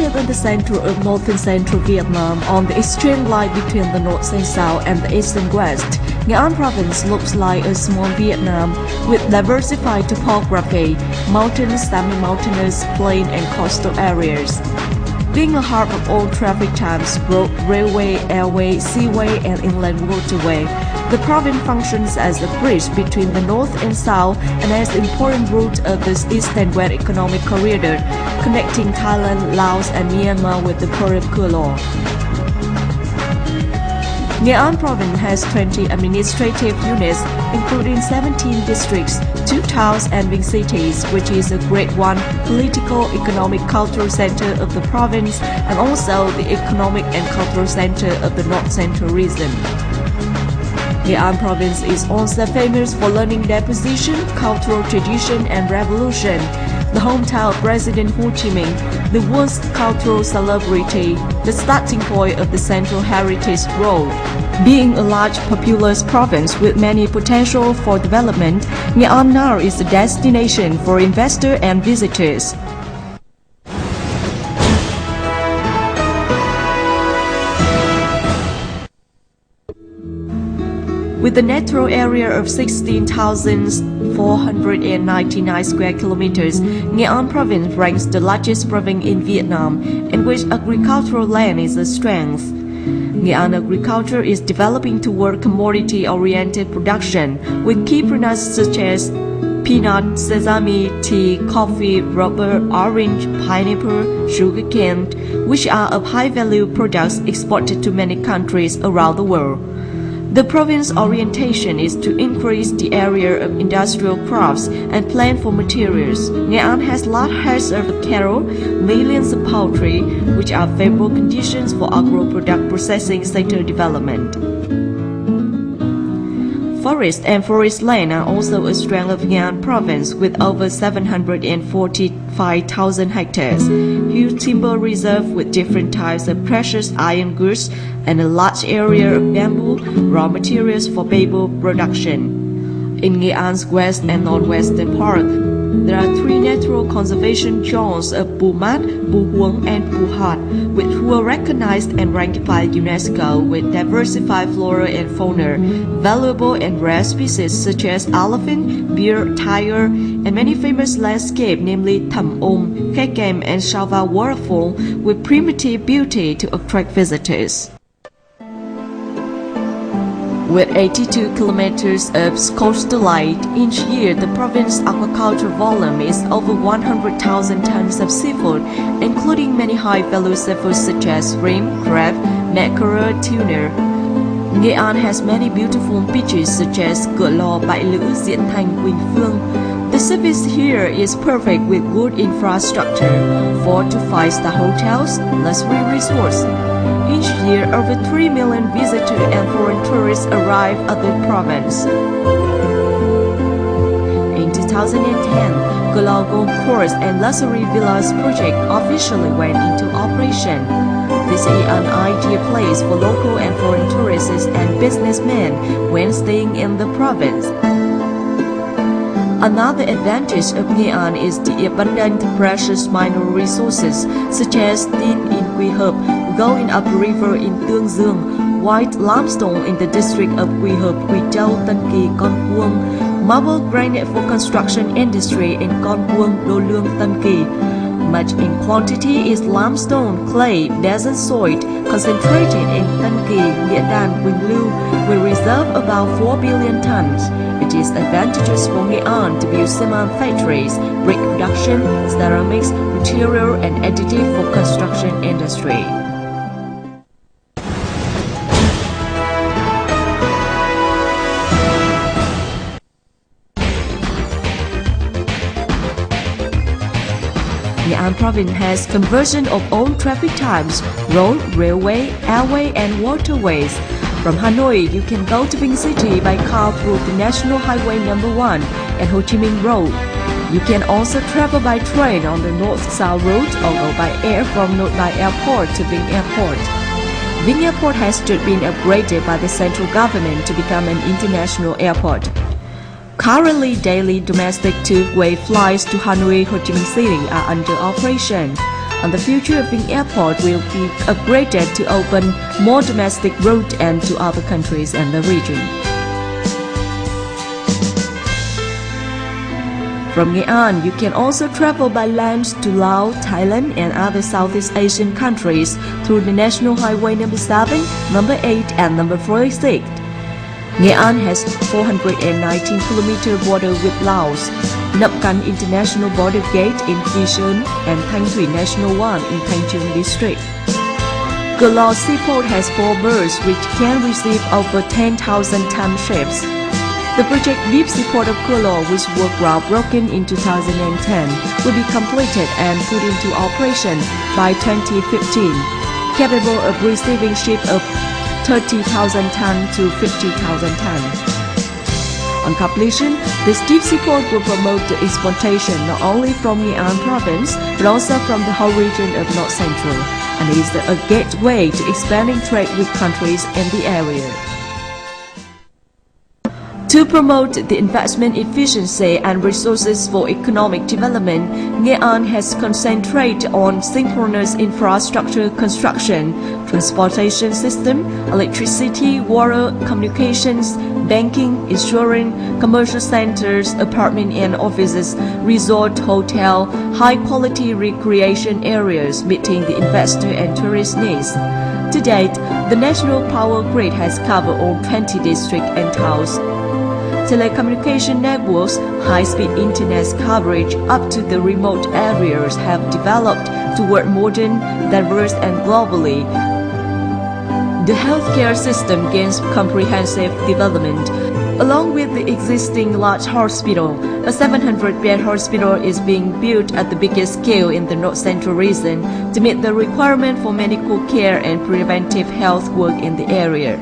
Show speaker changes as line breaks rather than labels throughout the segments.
Located in the center of northern central Vietnam, on the extreme line between the north and south and the east and west, Nghe An province looks like a small Vietnam with diversified topography, mountainous, semi-mountainous, plain and coastal areas. Being a hub of all traffic types, road, railway, airway, seaway, and inland waterway, the province functions as a bridge between the north and south and as an important route of the east and west economic corridor, connecting Thailand, Laos, and Myanmar with the Port of Kulor. Nghe An province has 20 administrative units, including 17 districts, 2 towns and big cities, which is a Grade 1 political, economic, cultural center of the province and also the economic and cultural center of the North Central region. Nghe An province is also famous for learning deposition, cultural tradition and revolution. The hometown of President Ho Chi Minh, the world's cultural celebrity, the starting point of the Central Heritage Road. Being a large populous province with many potential for development, Nghe An now is a destination for investors and visitors. With a natural area of 16,499 square kilometers, Nghe An province ranks the largest province in Vietnam, in which agricultural land is a strength. Nghe An agriculture is developing toward commodity-oriented production, with key products such as peanut, sesame, tea, coffee, rubber, orange, pineapple, sugarcane, which are of high-value products exported to many countries around the world. The province's orientation is to increase the area of industrial crops and plant for materials. Nghe An has large herds of cattle, millions of poultry, which are favorable conditions for agro-product processing sector development. Forest and forest land are also a strength of Nghe An province with over 745,000 hectares, huge timber reserve with different types of precious iron goods, and a large area of bamboo, raw materials for paper production. In Nghe An's west and northwestern part, there are 3 natural conservation zones of Pu Mat, Pu Huong, and Pu Hat, which were recognized and ranked by UNESCO with diversified flora and fauna, valuable and rare species such as elephant, bear, tiger, and many famous landscapes, namely Tham Om, Khe Kem, and Salva waterfall, with primitive beauty to attract visitors. With 82 kilometers of coastal line, each year the province's aquaculture volume is over 100,000 tons of seafood, including many high-value seafoods such as shrimp, crab, mackerel, tuna. Nghe An has many beautiful beaches such as Cửa Lò, Bãi Lữ, Diễn Thành, Quỳnh Phương. The service here is perfect with good infrastructure, 4 to 5-star hotels, luxury resorts. Each year, over 3 million visitors and foreign tourists arrive at the province. In 2010, Cửa Lò Golf Course and Luxury Villas project officially went into operation. This is an ideal place for local and foreign tourists and businessmen when staying in the province. Another advantage of Nghe An is the abundant precious mineral resources such as tin in Quy Hợp, gold up river in Tương Dương, white limestone in the district of Quy Hợp, Quy Châu, Tân Kỳ, Con Cuông, marble granite for construction industry in Con Cuông, Đô Lương, Tân Kỳ. Much in quantity is limestone, clay, desert soil, concentrated in Tân Kỳ, Nghĩa Đàn, Quỳnh Lưu, with reserve about 4 billion tons. It is advantageous for Nghe An to build cement factories, brick production, ceramics, material, and additive for construction industry. Nghe An province has conversion of all traffic types, road, railway, airway, and waterways. From Hanoi, you can go to Vinh City by car through the National Highway No. 1 and Ho Chi Minh Road. You can also travel by train on the north-south route or go by air from Nội Bài Airport to Vinh Airport. Vinh Airport has just been upgraded by the central government to become an international airport. Currently, daily domestic two-way flights to Hanoi, Ho Chi Minh City are under operation. and the future of the airport will be upgraded to open more domestic routes and to other countries and the region. From Nghe An, you can also travel by land to Laos, Thailand and other Southeast Asian countries through the National Highway number 7, number 8 and number 46. Nghe An has 419 km border with Laos, Nậm Cắn International Border Gate in Kỳ Sơn and Thanh Thủy National One in Thanh Trương District. Cửa Seaport has 4 berths which can receive over 10,000 ton ships. The project Deep Seaport of Cửa, which was groundbroken in 2010, will be completed and put into operation by 2015, capable of receiving ships of 30,000 ton to 50,000 ton. On completion, this deep seaport will promote the exportation not only from Nghe An province but also from the whole region of North Central, and is a gateway to expanding trade with countries in the area. To promote the investment efficiency and resources for economic development, Nghe An has concentrated on synchronous infrastructure construction, transportation system, electricity, water, communications, banking, insurance, commercial centers, apartment and offices, resort, hotel, high-quality recreation areas meeting the investor and tourist needs. To date, the national power grid has covered all 20 districts and towns. Telecommunication networks, high-speed internet coverage up to the remote areas have developed toward modern, diverse and globally. The healthcare system gains comprehensive development. Along with the existing large hospital, a 700-bed hospital is being built at the biggest scale in the North Central region to meet the requirement for medical care and preventive health work in the area.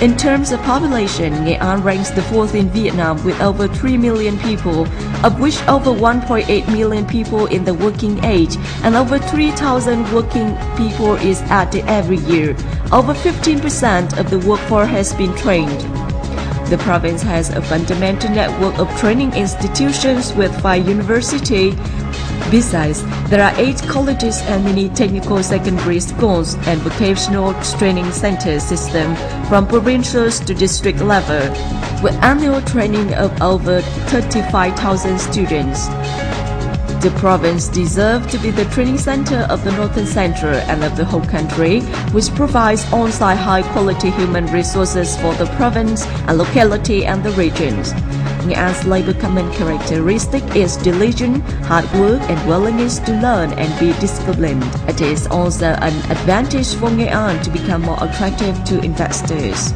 In terms of population, Nghe An ranks the 4th in Vietnam with over 3 million people, of which over 1.8 million people in the working age and over 3,000 working people is added every year. Over 15% of the workforce has been trained. The province has a fundamental network of training institutions with 5 universities. Besides, there are 8 colleges and many technical secondary schools and vocational training center system from provincial to district level, with annual training of over 35,000 students. The province deserves to be the training center of the Northern Central and of the whole country, which provides on-site high-quality human resources for the province and locality and the regions. Nghe An's labor common characteristic is diligence, hard work, and willingness to learn and be disciplined. It is also an advantage for Nghe An to become more attractive to investors.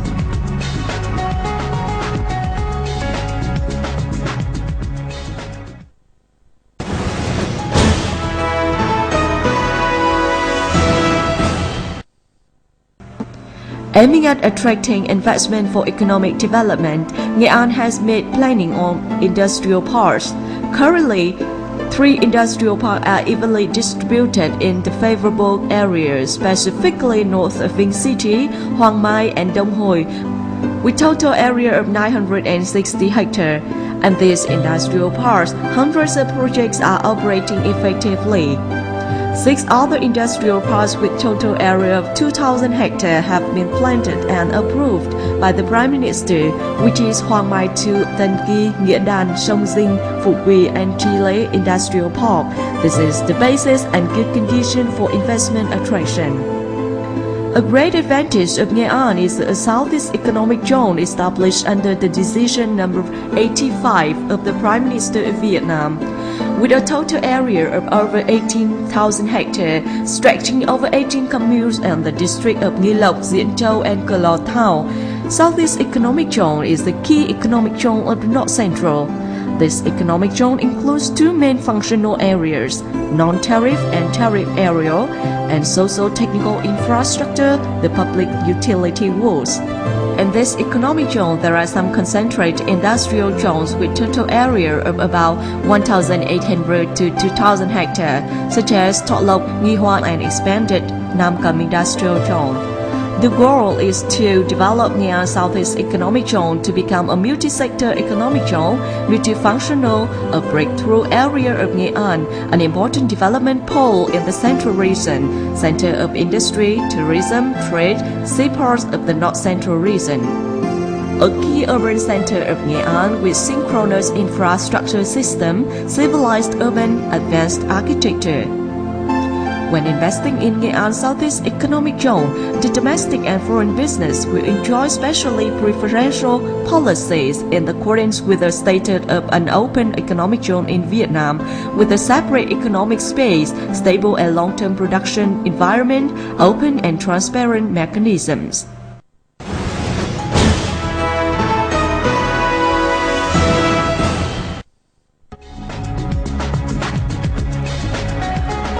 Aiming at attracting investment for economic development, Nghe An has made planning on industrial parks. Currently, 3 industrial parks are evenly distributed in the favorable areas, specifically north of Vinh City, Hoàng Mai and Đông Hoi, with total area of 960 hectares. And these industrial parks, hundreds of projects are operating effectively. 6 other industrial parks with total area of 2,000 hectares have been planted and approved by the Prime Minister, which is Hoàng Mai 2, Tân Kỳ, Nghĩa Đàn, Sông Dinh, Phú Quý and Chile Industrial Park. This is the basis and good condition for investment attraction. A great advantage of Nghe An is a Southeast Economic Zone established under the Decision number 85 of the Prime Minister of Vietnam. With a total area of over 18,000 hectares, stretching over 18 communes and the district of Nghi Lộc, Diễn Châu and Cửa Lò Thao, Southeast Economic Zone is the key economic zone of the North Central. This economic zone includes 2 main functional areas, non-tariff and tariff area, and socio-technical infrastructure, the public utility works. In this economic zone, there are some concentrated industrial zones with total area of about 1,800 to 2,000 hectares, such as Thọ Lộc, Nghi Hoa and expanded Nam Cam Industrial Zone. The goal is to develop Nghe An Southeast Economic Zone to become a multi-sector economic zone, multifunctional, a breakthrough area of Nghe An, an important development pole in the central region, center of industry, tourism, trade, seaports of the North Central region. A key urban center of Nghe An with synchronous infrastructure system, civilized urban advanced architecture. When investing in Nghe An Southeast Economic Zone, the domestic and foreign business will enjoy specially preferential policies in accordance with the status of an open economic zone in Vietnam, with a separate economic space, stable and long-term production environment, open and transparent mechanisms.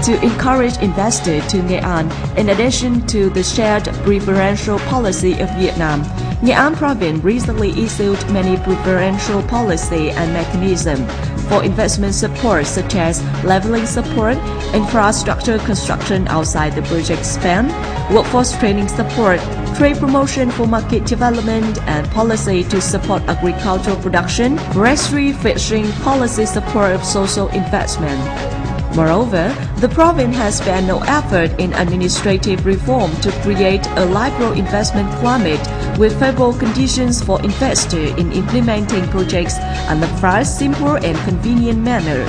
To encourage investors to Nghe An, in addition to the shared preferential policy of Vietnam, Nghe An province recently issued many preferential policy and mechanisms for investment support such as leveling support, infrastructure construction outside the project span, workforce training support, trade promotion for market development, and policy to support agricultural production, forestry, fishing, policy support of social investment. Moreover, the province has spared no effort in administrative reform to create a liberal investment climate with favorable conditions for investors in implementing projects in a fast, simple, and convenient manner.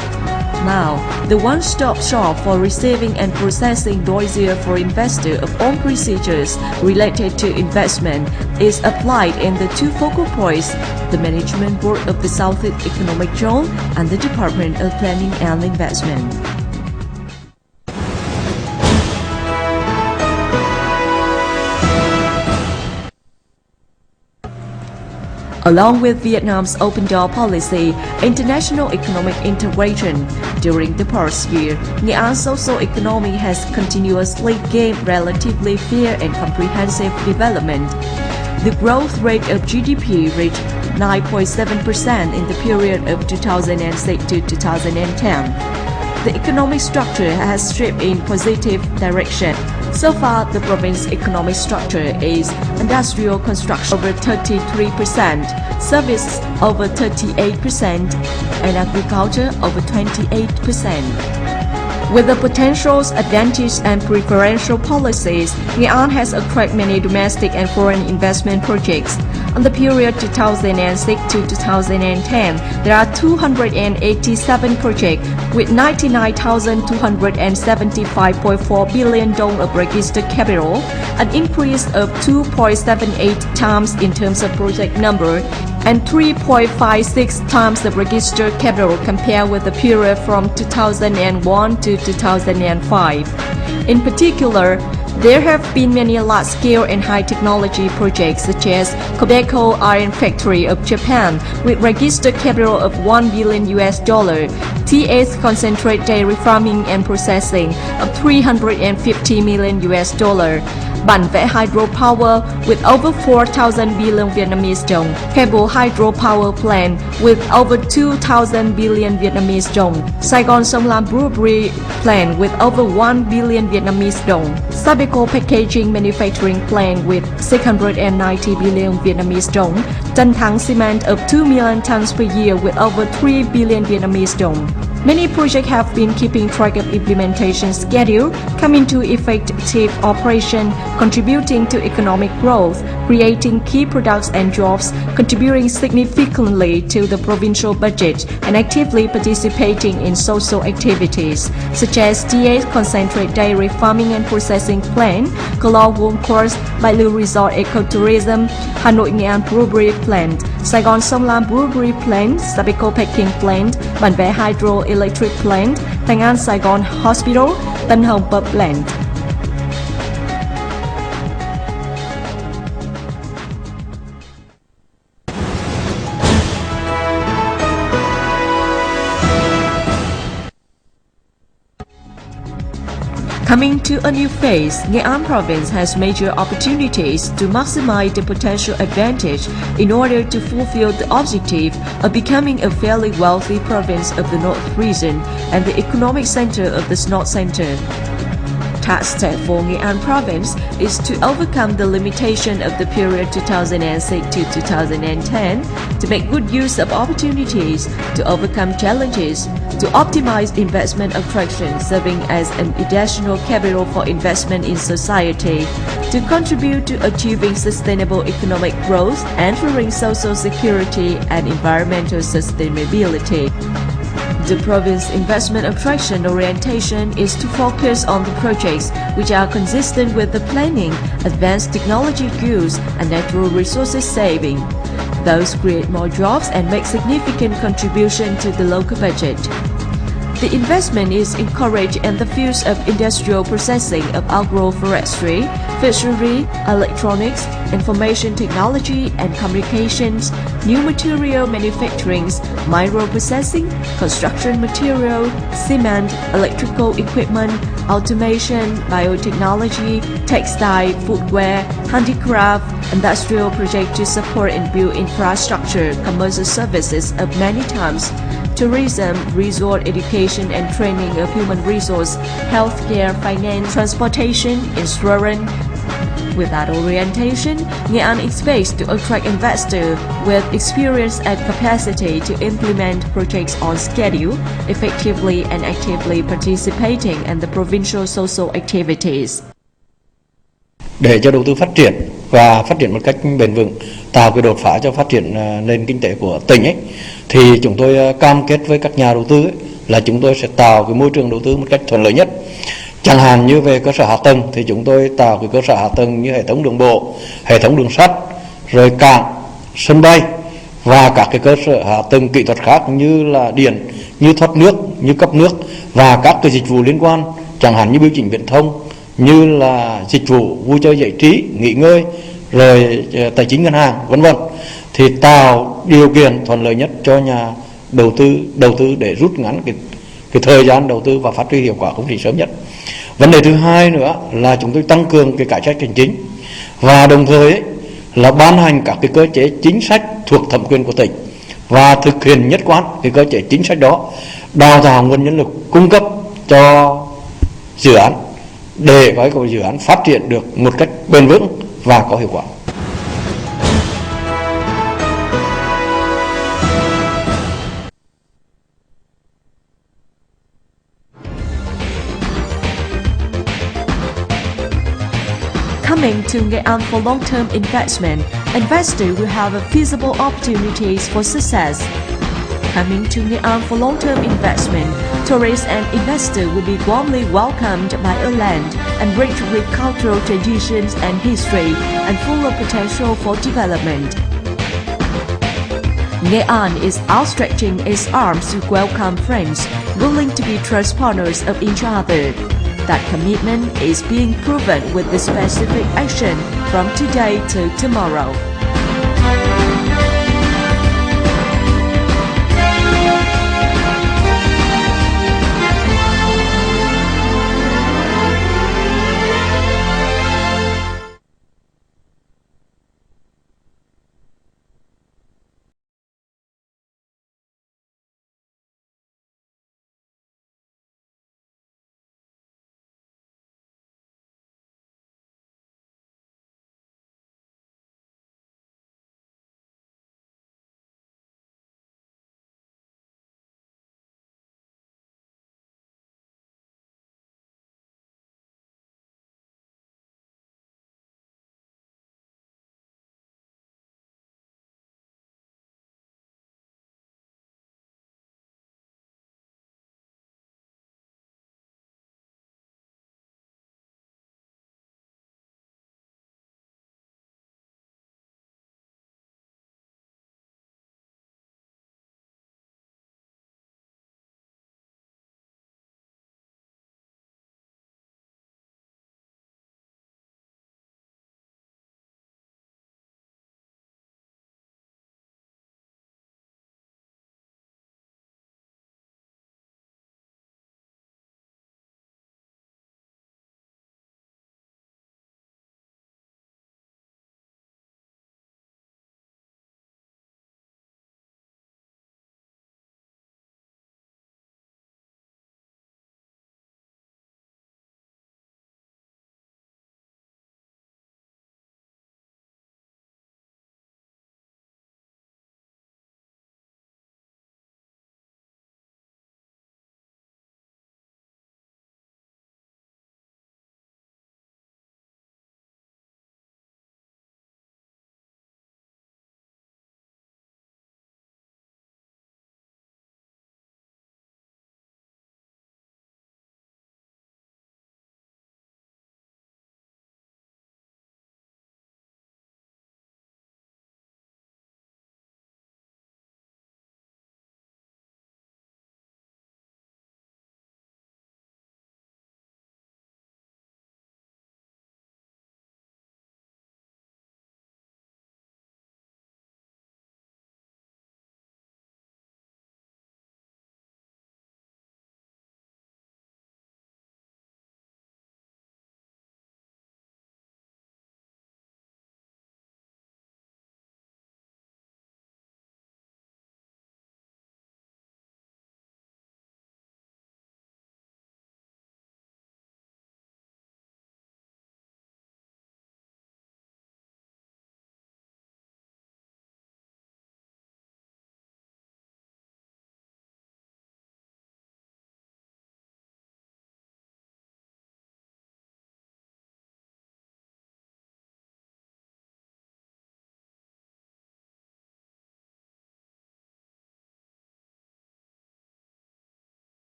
Now, the one-stop shop for receiving and processing dossiers for investors of all procedures related to investment is applied in the two focal points, the Management Board of the Southeast Economic Zone and the Department of Planning and Investment. Along with Vietnam's open door policy, international economic integration, during the past year, Nghe An's social economy has continuously gained relatively fair and comprehensive development. The growth rate of GDP reached 9.7% in the period of 2006 to 2010. The economic structure has shifted in positive direction. So far, the province's economic structure is industrial construction over 33%, service over 38%, and agriculture over 28%. With the potentials, advantages, and preferential policies, Nghe An has attracted many domestic and foreign investment projects. On the period 2006 to 2010, there are 287 projects with 99,275.4 billion dong of registered capital, an increase of 2.78 times in terms of project number, and 3.56 times the registered capital compared with the period from 2001 to 2005. In particular, there have been many large-scale and high-technology projects such as Quebeco Iron Factory of Japan with registered capital of $1 billion, TS Concentrate Dairy Farming and Processing of $350 million, Bản Vẽ Hydropower with over 4,000 billion Vietnamese dong, Cable Hydropower Plant with over 2,000 billion Vietnamese dong, Saigon Sông Lam Brewery Plant with over 1 billion Vietnamese dong, Sabeco Packaging Manufacturing Plant with 690 billion Vietnamese dong, Tân Thắng Cement of 2 million tons per year with over 3 billion Vietnamese dong. Many projects have been keeping track of implementation schedule, coming to effective operation, contributing to economic growth, creating key products and jobs, contributing significantly to the provincial budget, and actively participating in social activities, such as TS Concentrate Dairy Farming and Processing Plant, Clo Golf Course, Bai Lưu Resort Ecotourism, Hanoi Nghe An Brewery Plant, Saigon Sông Lam Brewery Plant, Sabeco Packing Plant, Bản Vẽ Hydroelectric Plant, Thanh An Saigon Hospital, Tân Hồng Pub Plant. Coming to a new phase, Nghe An province has major opportunities to maximize the potential advantage in order to fulfill the objective of becoming a fairly wealthy province of the North region and the economic center of the North Center. task for Nghe An province is to overcome the limitation of the period 2006 to 2010, to make good use of opportunities, to overcome challenges, to optimize investment attraction, serving as an additional capital for investment in society, to contribute to achieving sustainable economic growth, ensuring social security and environmental sustainability. The province's investment attraction orientation is to focus on the projects which are consistent with the planning, advanced technology use, and natural resources saving. Those create more jobs and make significant contribution to the local budget. The investment is encouraged in the fields of industrial processing of agroforestry, fishery, electronics, information technology and communications, new material manufacturing, microprocessing, construction material, cement, electrical equipment, automation, biotechnology, textile, footwear, handicraft, industrial projects to support and build infrastructure, commercial services of many types, tourism, resort, education and training of human resource, healthcare, finance, transportation, insurance. With that orientation, Nghe An expects to attract investors with experience and capacity to implement projects on schedule, effectively and actively participating in the provincial social activities.
Để cho đầu tư phát triển và phát triển một cách bền vững, tạo cái đột phá cho phát triển nền kinh tế của tỉnh ấy, thì chúng tôi cam kết với các nhà đầu tư ấy, là chúng tôi sẽ tạo cái môi trường đầu tư một cách thuận lợi nhất. Chẳng hạn như về cơ sở hạ tầng thì chúng tôi tạo cái cơ sở hạ tầng như hệ thống đường bộ, hệ thống đường sắt, rồi cảng, sân bay và các cái cơ sở hạ tầng kỹ thuật khác như là điện, như thoát nước, như cấp nước và các cái dịch vụ liên quan, chẳng hạn như bưu chính viễn thông, như là dịch vụ vui chơi giải trí, nghỉ ngơi, rồi tài chính ngân hàng, vân vân, thì tạo điều kiện thuận lợi nhất cho nhà đầu tư để rút ngắn cái thời gian đầu tư và phát huy hiệu quả công trình sớm nhất. Vấn đề thứ hai nữa là chúng tôi tăng cường cái cải cách hành chính và đồng thời ấy, là ban hành các cái cơ chế chính sách thuộc thẩm quyền của tỉnh và thực hiện nhất quán cái cơ chế chính sách đó, đào tạo nguồn nhân lực cung cấp cho dự án để có cái dự án phát triển được một cách bền vững và có hiệu quả.
Coming to Nghe An for long-term investment, investors will have feasible opportunities for success. Coming to Nghe An for long-term investment, tourists and investors will be warmly welcomed by a land enriched with cultural traditions and history and full of potential for development. Nghe An is outstretching its arms to welcome friends willing to be trust partners of each other. That commitment is being proven with the specific action from today to tomorrow.